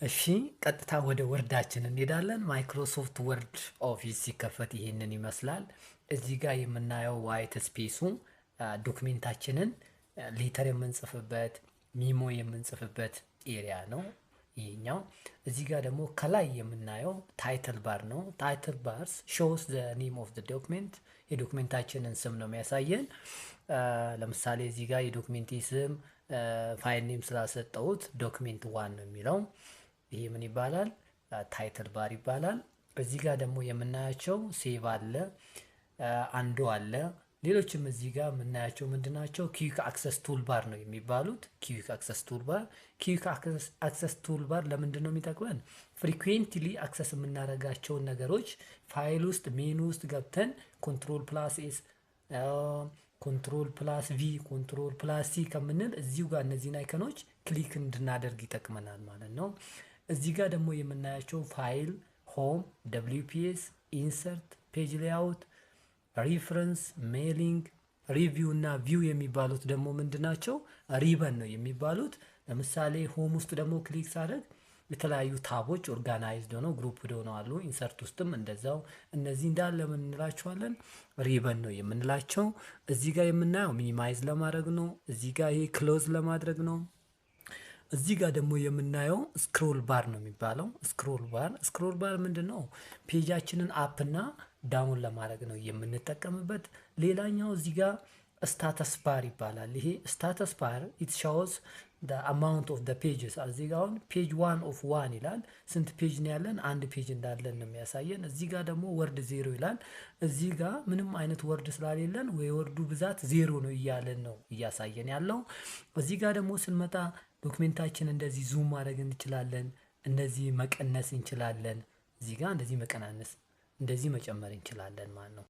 እሺ ቀጥታ ወደ ወርዳችን እንሄዳለን። ማይክሮሶፍት ወርድ ኦፊስ ሲከፈት ይሄንን ይመስላል። እዚህ ጋር የምናየው ዋይት ስፔሱ ዶክሜንታችንን ሌተር የምንጽፍበት ሚሞ የምንጽፍበት ኤሪያ ነው። ይሄኛው እዚህ ጋር ደግሞ ከላይ የምናየው ታይትል ባር ነው። ታይትል ባርስ ሾውስ ዘ ኔም ኦፍ ዘ ዶክሜንት የዶክሜንታችንን ስም ነው የሚያሳየን። ለምሳሌ እዚህ ጋር የዶክሜንቴ ስም ፋይል ኔም ስላሰጠሁት ዶክሜንት ዋን ነው የሚለው። ይሄ ምን ይባላል? ታይትል ባር ይባላል። እዚህ ጋር ደግሞ የምናያቸው ሴቭ አለ፣ አንዱ አለ። ሌሎችም እዚህ ጋር የምናያቸው ምንድናቸው? ኪዊክ አክሰስ ቱል ባር ነው የሚባሉት። ኪዊክ አክሰስ ቱል ባር አክሰስ ቱል ባር ለምንድን ነው የሚጠቅመን? ፍሪኩዌንትሊ አክሰስ የምናደርጋቸውን ነገሮች ፋይል ውስጥ ሜኑ ውስጥ ገብተን ኮንትሮል ፕላስ ኤስ ኮንትሮል ፕላስ ቪ ኮንትሮል ፕላስ ሲ ከምንል እዚሁ ጋር እነዚህን አይከኖች ክሊክ እንድናደርግ ይጠቅመናል ማለት ነው። እዚህ ጋር ደግሞ የምናያቸው ፋይል፣ ሆም፣ WPS፣ ኢንሰርት፣ ፔጅ ሌአውት፣ ሪፍረንስ፣ ሜሊንግ፣ ሪቪው እና ቪው የሚባሉት ደግሞ ምንድናቸው? ሪበን ነው የሚባሉት። ለምሳሌ ሆም ውስጥ ደግሞ ክሊክ ሳደርግ የተለያዩ ታቦች ኦርጋናይዝድ ሆነው ግሩፕ ሆነው አሉ። ኢንሰርት ውስጥም እንደዛው። እነዚህ እንዳለ ምን እንላቸዋለን? ሪበን ነው የምንላቸው። እዚህ ጋር የምናየው ሚኒማይዝ ለማድረግ ነው። እዚህ ጋር ይሄ ክሎዝ ለማድረግ ነው። እዚህ ጋር ደግሞ የምናየው ስክሮል ባር ነው የሚባለው። ስክሮል ባር ምንድን ነው? ፔጃችንን አፕ እና ዳውን ለማድረግ ነው የምንጠቀምበት። ሌላኛው እዚህ ጋር ስታተስ ባር ይባላል። ይሄ ስታተስ ባር ኢት ሾውስ the amount of the pages እዚህ ጋር አሁን ፔጅ 1 of 1 ይላል። ስንት ፔጅ ነው ያለን? አንድ ፔጅ እንዳለን ነው የሚያሳየን። እዚህ ጋር ደግሞ ወርድ 0 ይላል። እዚህ ጋር ምንም አይነት ወርድ ስላሌለን የወርዱ ብዛት 0 ነው እያለን ነው እያሳየን ያለው። እዚህ ጋር ደግሞ ስንመጣ ዶክሜንታችን እንደዚህ ዙም ማድረግ እንችላለን፣ እንደዚህ መቀነስ እንችላለን። እዚህ ጋር እንደዚህ መቀናነስ እንደዚህ መጨመር እንችላለን ማለት ነው።